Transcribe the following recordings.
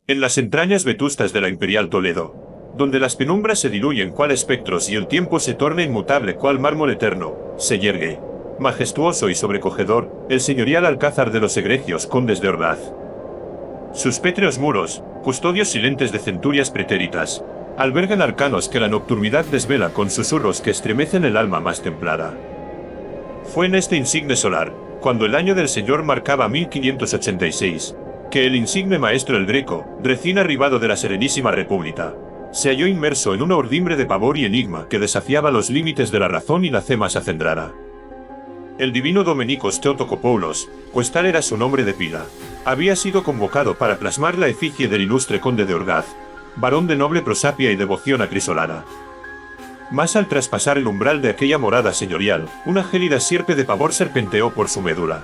En las entrañas vetustas de la imperial Toledo, donde las penumbras se diluyen cual espectros y el tiempo se torna inmutable cual mármol eterno, se yergue, majestuoso y sobrecogedor, el señorial alcázar de los egregios condes de Ordaz. Sus pétreos muros, custodios silentes de centurias pretéritas, albergan arcanos que la nocturnidad desvela con susurros que estremecen el alma más templada. Fue en este insigne solar, cuando el año del Señor marcaba 1586, que el insigne maestro el Greco, recién arribado de la Serenísima República, se halló inmerso en una urdimbre de pavor y enigma que desafiaba los límites de la razón y la fe más acendrada. El divino Domenicos Theotokopoulos, pues tal era su nombre de pila, había sido convocado para plasmar la efigie del ilustre conde de Orgaz, varón de noble prosapia y devoción acrisolada. Mas al traspasar el umbral de aquella morada señorial, una gélida sierpe de pavor serpenteó por su médula.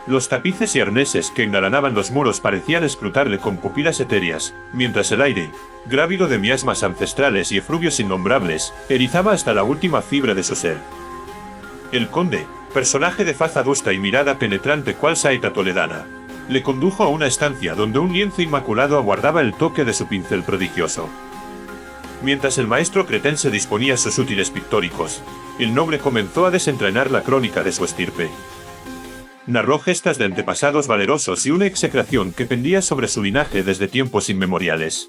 Los tapices y arneses que engalanaban los muros parecían escrutarle con pupilas etéreas, mientras el aire, grávido de miasmas ancestrales y efluvios innombrables, erizaba hasta la última fibra de su ser. El conde, personaje de faz adusta y mirada penetrante cual saeta toledana, le condujo a una estancia donde un lienzo inmaculado aguardaba el toque de su pincel prodigioso. Mientras el maestro cretense disponía sus útiles pictóricos, el noble comenzó a desentrañar la crónica de su estirpe. Narró gestas de antepasados valerosos y una execración que pendía sobre su linaje desde tiempos inmemoriales.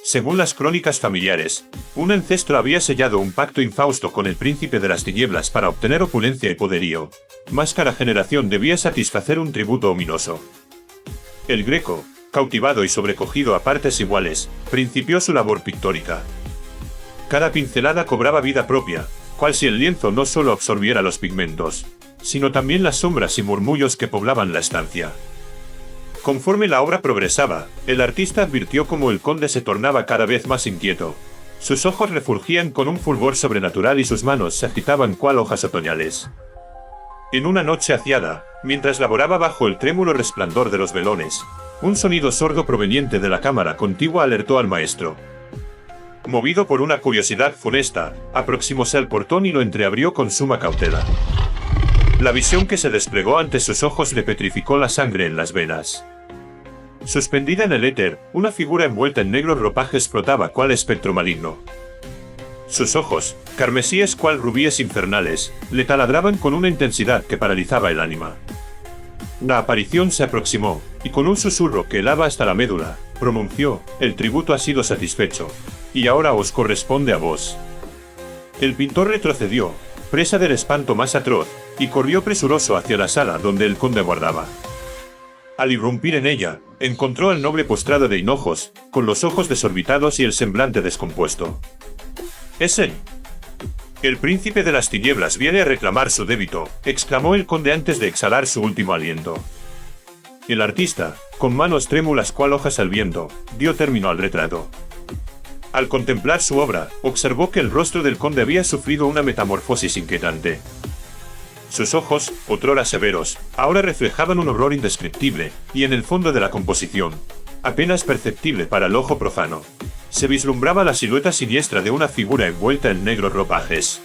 Según las crónicas familiares, un ancestro había sellado un pacto infausto con el príncipe de las tinieblas para obtener opulencia y poderío, mas cada generación debía satisfacer un tributo ominoso. El Greco, cautivado y sobrecogido a partes iguales, principió su labor pictórica. Cada pincelada cobraba vida propia, cual si el lienzo no solo absorbiera los pigmentos, sino también las sombras y murmullos que poblaban la estancia. Conforme la obra progresaba, el artista advirtió cómo el conde se tornaba cada vez más inquieto. Sus ojos refulgían con un fulgor sobrenatural y sus manos se agitaban cual hojas otoñales. En una noche aciada, mientras laboraba bajo el trémulo resplandor de los velones, un sonido sordo proveniente de la cámara contigua alertó al maestro. Movido por una curiosidad funesta, aproximóse al portón y lo entreabrió con suma cautela. La visión que se desplegó ante sus ojos le petrificó la sangre en las venas. Suspendida en el éter, una figura envuelta en negros ropajes flotaba cual espectro maligno. Sus ojos, carmesíes cual rubíes infernales, le taladraban con una intensidad que paralizaba el ánima. La aparición se aproximó, y con un susurro que helaba hasta la médula, pronunció: «El tributo ha sido satisfecho, y ahora os corresponde a vos». El pintor retrocedió, presa del espanto más atroz, y corrió presuroso hacia la sala donde el conde guardaba. Al irrumpir en ella, encontró al noble postrado de hinojos, con los ojos desorbitados y el semblante descompuesto. «¿Es él? El príncipe de las tinieblas viene a reclamar su débito», exclamó el conde antes de exhalar su último aliento. El artista, con manos trémulas cual hojas al viento, dio término al retrato. Al contemplar su obra, observó que el rostro del conde había sufrido una metamorfosis inquietante. Sus ojos, otrora severos, ahora reflejaban un horror indescriptible, y en el fondo de la composición, apenas perceptible para el ojo profano, se vislumbraba la silueta siniestra de una figura envuelta en negros ropajes.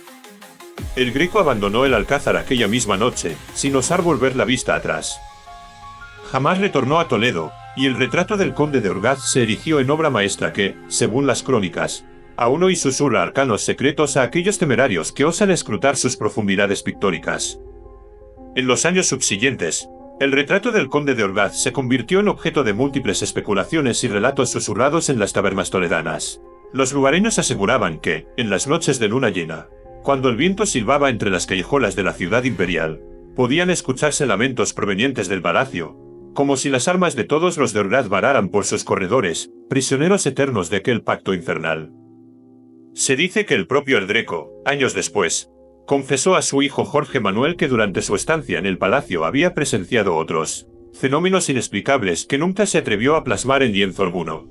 El Greco abandonó el alcázar aquella misma noche, sin osar volver la vista atrás. Jamás retornó a Toledo, y el retrato del conde de Orgaz se erigió en obra maestra que, según las crónicas, aún hoy susurra arcanos secretos a aquellos temerarios que osan escrutar sus profundidades pictóricas. En los años subsiguientes, el retrato del conde de Orgaz se convirtió en objeto de múltiples especulaciones y relatos susurrados en las tabernas toledanas. Los lugareños aseguraban que, en las noches de luna llena, cuando el viento silbaba entre las callejuelas de la ciudad imperial, podían escucharse lamentos provenientes del palacio, como si las almas de todos los de Orgaz vararan por sus corredores, prisioneros eternos de aquel pacto infernal. Se dice que el propio el Greco, años después, confesó a su hijo Jorge Manuel que durante su estancia en el palacio había presenciado otros fenómenos inexplicables que nunca se atrevió a plasmar en lienzo alguno.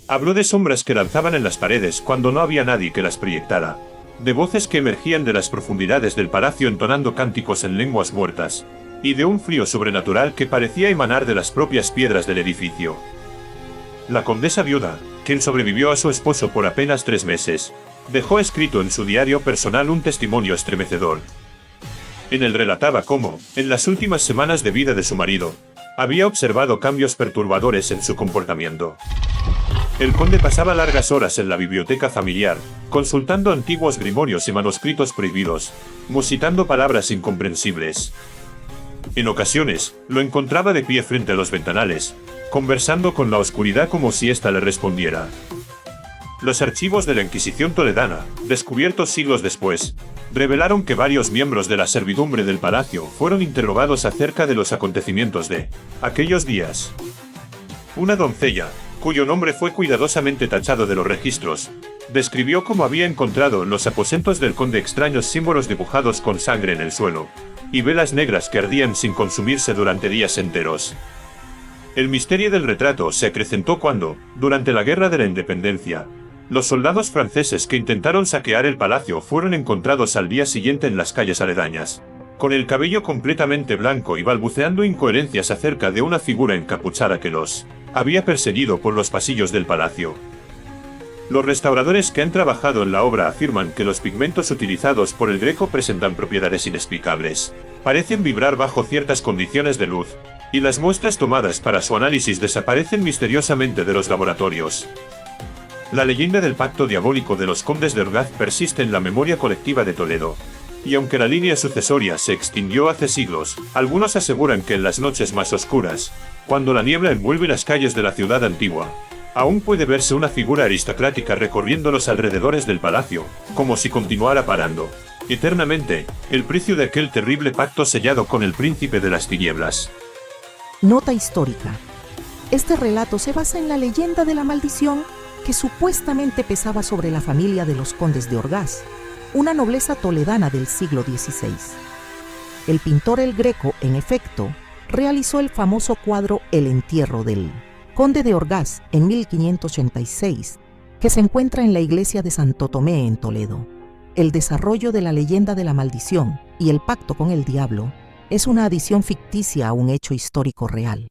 Habló de sombras que danzaban en las paredes cuando no había nadie que las proyectara, de voces que emergían de las profundidades del palacio entonando cánticos en lenguas muertas, y de un frío sobrenatural que parecía emanar de las propias piedras del edificio. La condesa viuda, quien sobrevivió a su esposo por apenas 3 meses, dejó escrito en su diario personal un testimonio estremecedor. En él relataba cómo, en las últimas semanas de vida de su marido, había observado cambios perturbadores en su comportamiento. El conde pasaba largas horas en la biblioteca familiar, consultando antiguos grimorios y manuscritos prohibidos, musitando palabras incomprensibles. En ocasiones, lo encontraba de pie frente a los ventanales, conversando con la oscuridad como si ésta le respondiera. Los archivos de la Inquisición toledana, descubiertos siglos después, revelaron que varios miembros de la servidumbre del palacio fueron interrogados acerca de los acontecimientos de aquellos días. Una doncella, cuyo nombre fue cuidadosamente tachado de los registros, describió cómo había encontrado en los aposentos del conde extraños símbolos dibujados con sangre en el suelo, y velas negras que ardían sin consumirse durante días enteros. El misterio del retrato se acrecentó cuando, durante la Guerra de la Independencia, los soldados franceses que intentaron saquear el palacio fueron encontrados al día siguiente en las calles aledañas, con el cabello completamente blanco y balbuceando incoherencias acerca de una figura encapuchada que los había perseguido por los pasillos del palacio. Los restauradores que han trabajado en la obra afirman que los pigmentos utilizados por el Greco presentan propiedades inexplicables, parecen vibrar bajo ciertas condiciones de luz, y las muestras tomadas para su análisis desaparecen misteriosamente de los laboratorios. La leyenda del pacto diabólico de los condes de Orgaz persiste en la memoria colectiva de Toledo. Y aunque la línea sucesoria se extinguió hace siglos, algunos aseguran que en las noches más oscuras, cuando la niebla envuelve las calles de la ciudad antigua, aún puede verse una figura aristocrática recorriendo los alrededores del palacio, como si continuara parando eternamente el precio de aquel terrible pacto sellado con el príncipe de las tinieblas. Nota histórica. Este relato se basa en la leyenda de la maldición que supuestamente pesaba sobre la familia de los condes de Orgaz, una nobleza toledana del siglo XVI. El pintor El Greco, en efecto, realizó el famoso cuadro El entierro del conde de Orgaz en 1586, que se encuentra en la iglesia de Santo Tomé en Toledo. El desarrollo de la leyenda de la maldición y el pacto con el diablo es una adición ficticia a un hecho histórico real.